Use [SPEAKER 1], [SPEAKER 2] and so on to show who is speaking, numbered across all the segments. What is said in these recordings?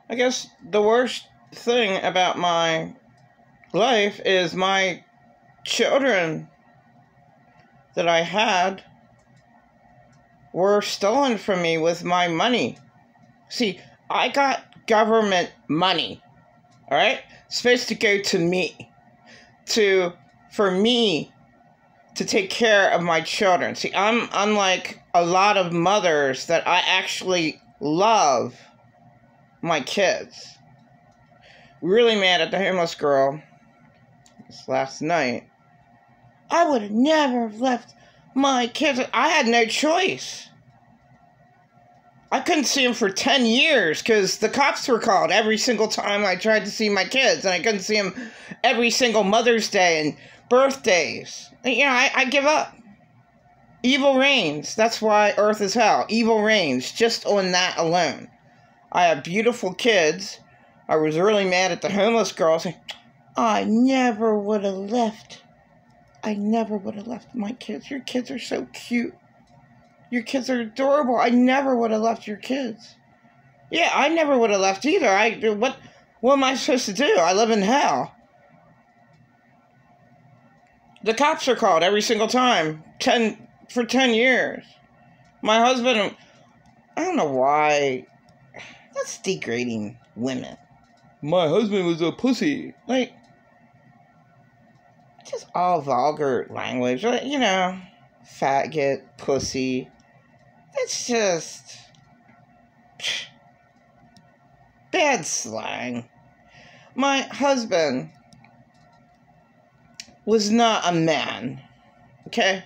[SPEAKER 1] I guess the worst thing about my life is my children that I had were stolen from me with my money. See, I got government money, all right? It's supposed to go to me, for me to take care of my children. See, I'm unlike a lot of mothers that I actually love my kids. Really mad at the homeless girl this last night. I would have never left my kids. I had no choice. I couldn't see them for 10 years because the cops were called every single time I tried to see my kids, and I couldn't see them every single Mother's Day and birthdays. You know, I give up. Evil reigns. That's why Earth is hell. Evil reigns just on that alone. I have beautiful kids. I was really mad at the homeless girl saying, I never would have left. I never would have left my kids. Your kids are so cute. Your kids are adorable. I never would have left your kids. Yeah, I never would have left either. What am I supposed to do? I live in hell. The cops are called every single time. For 10 years. My husband, I don't know why. That's degrading women. My husband was a pussy. Like, just all vulgar language. You know, faggot, pussy. It's just bad slang. My husband was not a man, okay?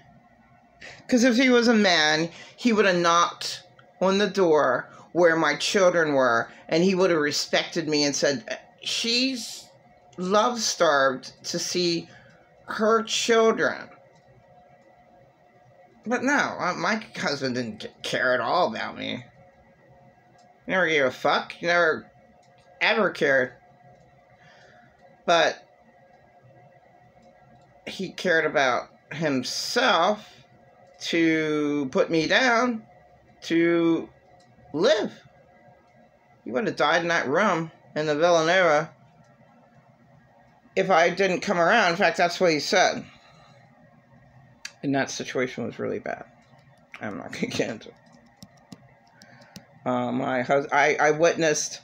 [SPEAKER 1] Because if he was a man, he would have knocked on the door where my children were, and he would have respected me and said, she's love-starved to see her children. But no, my husband didn't care at all about me. He never gave a fuck. He never ever cared. But he cared about himself to put me down to live. He would have died in that room in the Villanova if I didn't come around. In fact, that's what he said. And that situation was really bad. I'm not going to get into it. I witnessed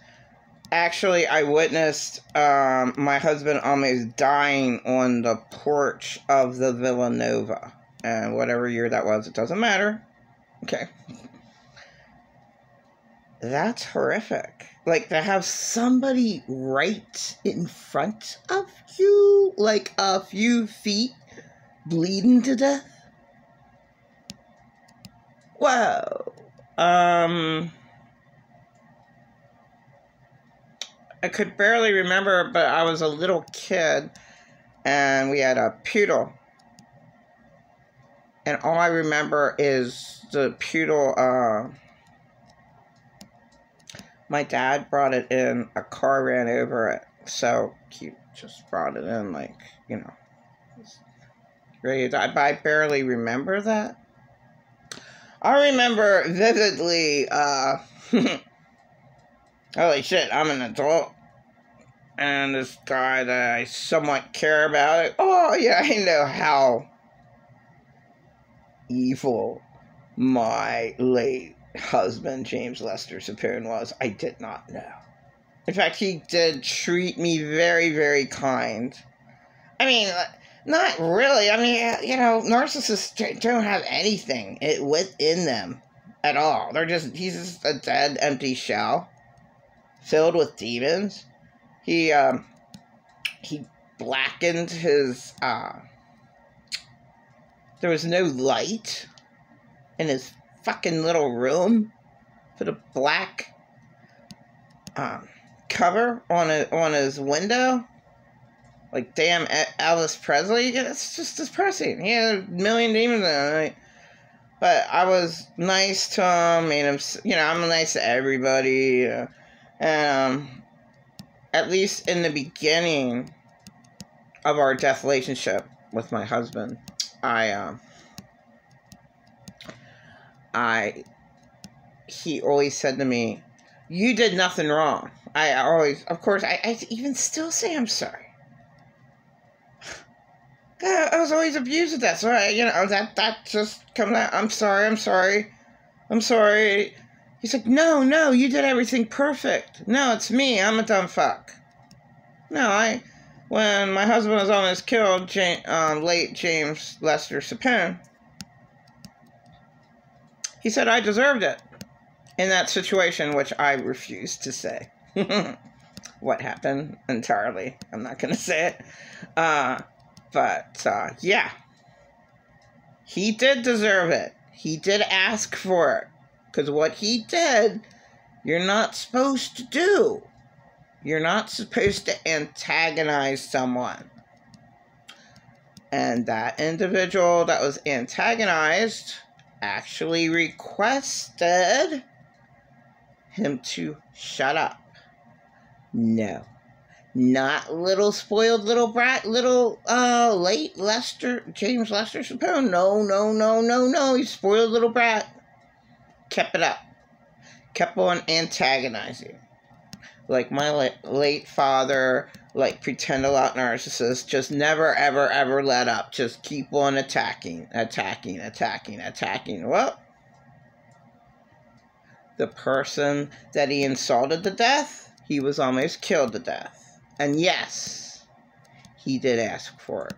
[SPEAKER 1] my husband almost dying on the porch of the Villanova. And whatever year that was, it doesn't matter. Okay. That's horrific. Like, to have somebody right in front of you, like a few feet, bleeding to death? Wow. I could barely remember, but I was a little kid, and we had a poodle. And all I remember is the poodle, my dad brought it in, a car ran over it, so he just brought it in, like, you know, ready to die. But I barely remember that. I remember vividly, holy shit, I'm an adult, and this guy that I somewhat care about, oh yeah, I know how evil my late husband, James Lester Sapone, was. I did not know. In fact, he did treat me very, very kind. I mean, not really. I mean, you know, narcissists don't have anything within them at all. He's just a dead, empty shell filled with demons. He blackened his, there was no light in his fucking little room. Put a black cover on his window. Like, damn Elvis Presley. It's just depressing. He had a million demons in him. But I was nice to him. Made him, you know, I'm nice to everybody. And at least in the beginning of our death relationship with my husband, he always said to me, you did nothing wrong. I always, of course, I even still say I'm sorry. I was always abused at that, so that just comes out. I'm sorry. He's like, no, you did everything perfect. No, it's me. I'm a dumb fuck. No, when my husband was almost killed, late James Lester Sapone, he said I deserved it in that situation, which I refused to say. What happened entirely. I'm not going to say it. But yeah. He did deserve it. He did ask for it. Because what he did, you're not supposed to do. You're not supposed to antagonize someone. And that individual that was antagonized actually requested him to shut up. No. Not little spoiled little brat, little late James Lester Sapone. No. He's spoiled little brat. Kept it up. Kept on antagonizing. Like my late father, like pretend a lot narcissist, just never, ever let up. Just keep on attacking. Well, the person that he insulted to death, he was almost killed to death. And yes, he did ask for it.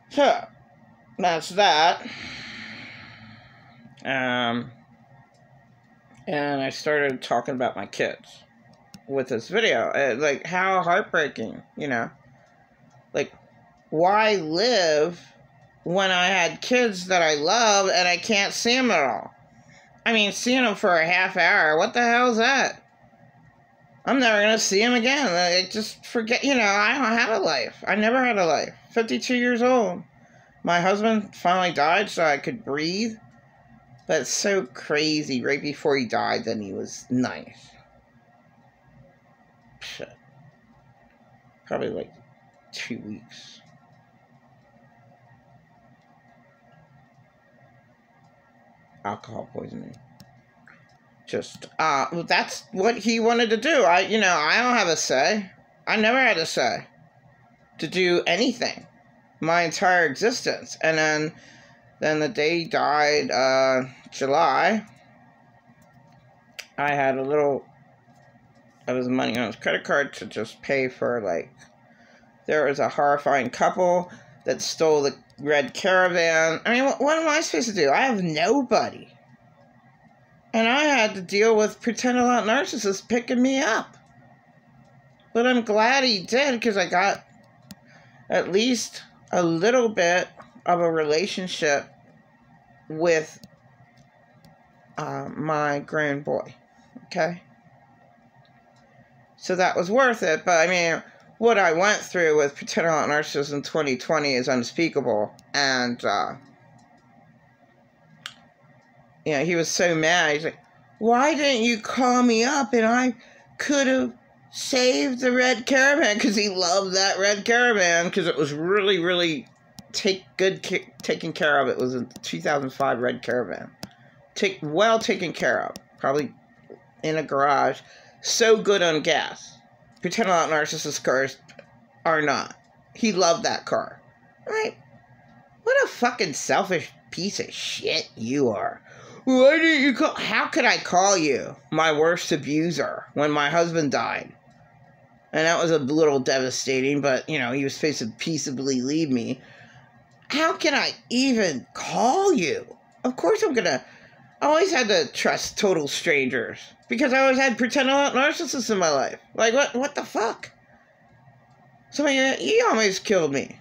[SPEAKER 1] So, that's that. And I started talking about my kids with this video. Like, how heartbreaking, Like, why live when I had kids that I love and I can't see them at all? I mean, seeing them for a half hour, what the hell is that? I'm never going to see them again. I just forget, I don't have a life. I never had a life. 52 years old. My husband finally died so I could breathe. But it's so crazy. Right before he died, then he was nice. Shit. Probably like 2 weeks. Alcohol poisoning. That's what he wanted to do. I don't have a say. I never had a say to do anything my entire existence. And then the day he died, July, I had there was money on his credit card to just pay for, there was a horrifying couple that stole the red Caravan. I mean, what am I supposed to do? I have nobody. And I had to deal with pretend a lot narcissists picking me up. But I'm glad he did, because I got at least a little bit of a relationship with my grand boy. Okay? So that was worth it. But, I mean, what I went through with pretend a lot narcissists in 2020 is unspeakable. And, he was so mad. He's like, why didn't you call me up and I could have saved the red Caravan? Because he loved that red Caravan, because it was really, really taken care of. It was a 2005 red Caravan. Well taken care of. Probably in a garage. So good on gas. Pretend a lot narcissist cars are not. He loved that car. Right? What a fucking selfish piece of shit you are. Why didn't you call? How could I call you my worst abuser when my husband died? And that was a little devastating, but, he was supposed to peaceably leave me. How can I even call you? Of course I always had to trust total strangers. Because I always had pretend a lot narcissists in my life. Like, what the fuck? So he almost killed me.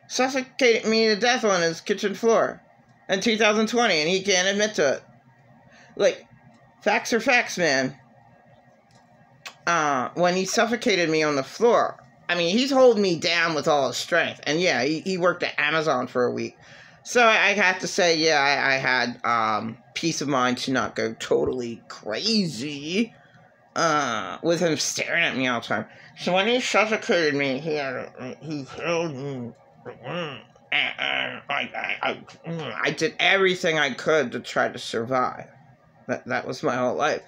[SPEAKER 1] Suffocated me to death on his kitchen floor. In 2020, and he can't admit to it. Like, facts are facts, man. When he suffocated me on the floor, I mean, he's holding me down with all his strength. And yeah, he worked at Amazon for a week. So I have to say, yeah, I had peace of mind to not go totally crazy with him staring at me all the time. So when he suffocated me, he held me, I did everything I could to try to survive. That was my whole life.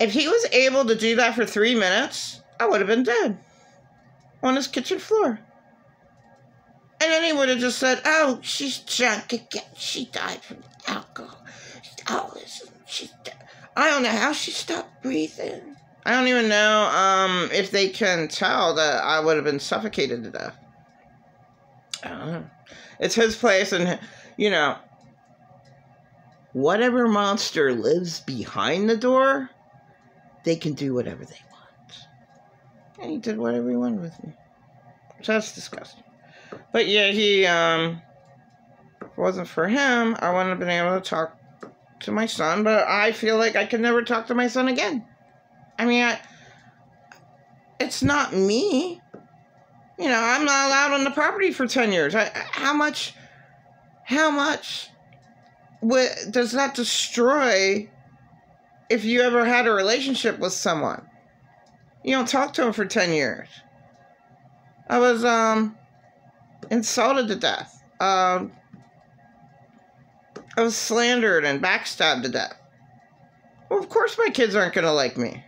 [SPEAKER 1] If he was able to do that for 3 minutes, I would have been dead on his kitchen floor. And then he would have just said, oh, she's drunk again. She died from alcohol. Oh, she's dead. I don't know how she stopped breathing. I don't even know if they can tell that I would have been suffocated to death. I don't know. It's his place, and, you know, whatever monster lives behind the door, they can do whatever they want. And he did whatever he wanted with me. So that's disgusting. But yeah, he, if it wasn't for him, I wouldn't have been able to talk to my son, but I feel like I could never talk to my son again. I mean, it's not me. You know, I'm not allowed on the property for 10 years. How much does that destroy if you ever had a relationship with someone? You don't talk to them for 10 years. I was, insulted to death. I was slandered and backstabbed to death. Well, of course my kids aren't going to like me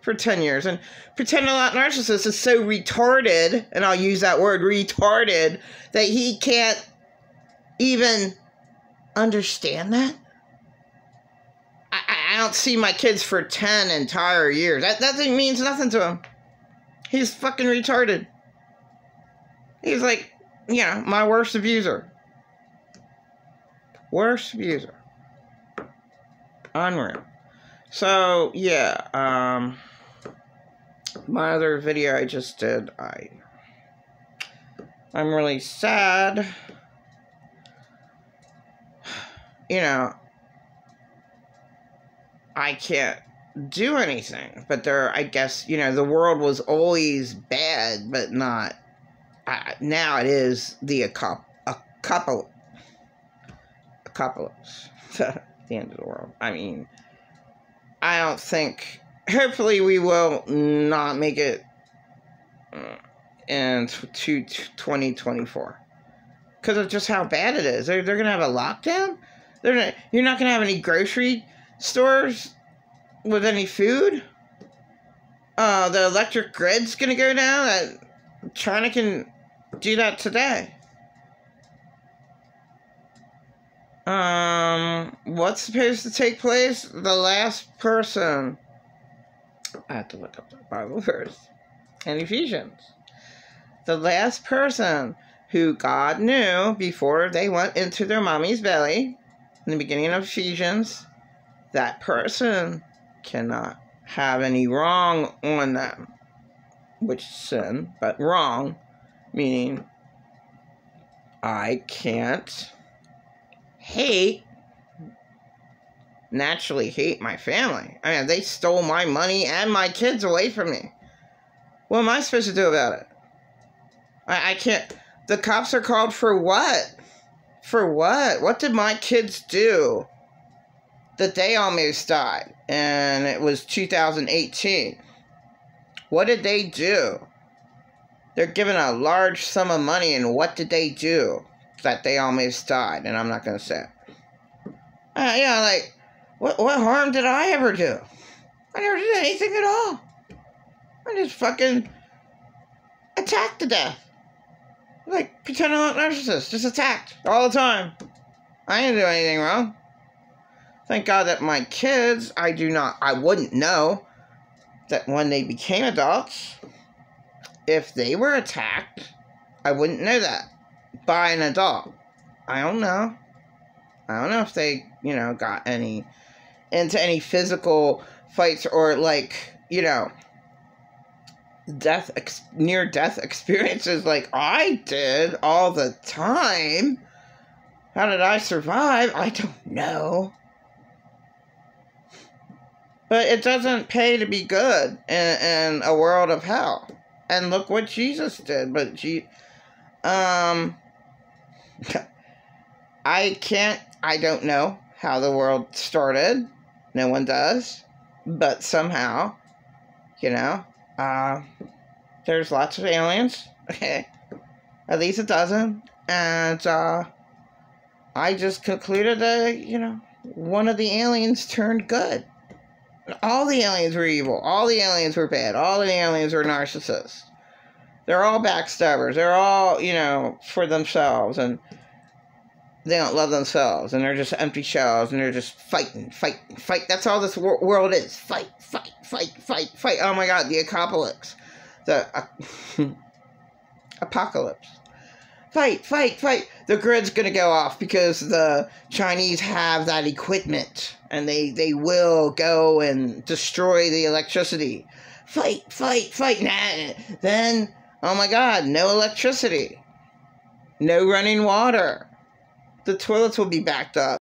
[SPEAKER 1] for 10 years. And Pretend a Lot Narcissist is so retarded, and I'll use that word, retarded, that he can't even understand that. I don't see my kids for 10 entire years. That thing means nothing to him. He's fucking retarded. He's like, you know, my worst abuser. Worst abuser. Unreal. So, yeah, my other video I just did, I'm really sad. You know, I can't do anything, but I guess, you know, the world was always bad, but not, now it is the apocalypse. The end of the world. I mean, I don't think, hopefully we will not make it into 2024. Because of just how bad it is. They're going to have a lockdown? You're not going to have any grocery stores with any food? The electric grid's going to go down? China can do that today. What's supposed to take place? The last person. I have to look up the Bible verse. In Ephesians. The last person who God knew before they went into their mommy's belly, in the beginning of Ephesians, that person cannot have any wrong on them. Which sin, but wrong, meaning I can't naturally hate my family. I mean, they stole my money and my kids away from me. What am I supposed to do about it? I can't. The cops are called for what? For what? What did my kids do that they almost died? And it was 2018. What did they do? They're given a large sum of money, and what did they do that they almost died? And I'm not going to say it. Yeah, like, what harm did I ever do? I never did anything at all. I just fucking attacked to death. Like, Pretend a Lot Narcissist. Just attacked all the time. I didn't do anything wrong. Thank God that my kids, I wouldn't know that when they became adults, if they were attacked, I wouldn't know that by an adult. I don't know. I don't know if they, you know, got into any physical fights or, like, you know, near-death experiences like I did all the time. How did I survive? I don't know. But it doesn't pay to be good in a world of hell. And look what Jesus did. But I don't know how the world started. No one does. But somehow, you know, there's lots of aliens. Okay. At least a dozen. And I just concluded that, one of the aliens turned good. All the aliens were evil. All the aliens were bad. All the aliens were narcissists. They're all backstabbers. They're all, for themselves. And they don't love themselves. And they're just empty shells. And they're just fighting. That's all this world is. Fight. Oh my God, the apocalypse. The apocalypse. Fight. The grid's going to go off because the Chinese have that equipment. And they will go and destroy the electricity. Fight. Nah. Then, oh my God, no electricity. No running water. The toilets will be backed up.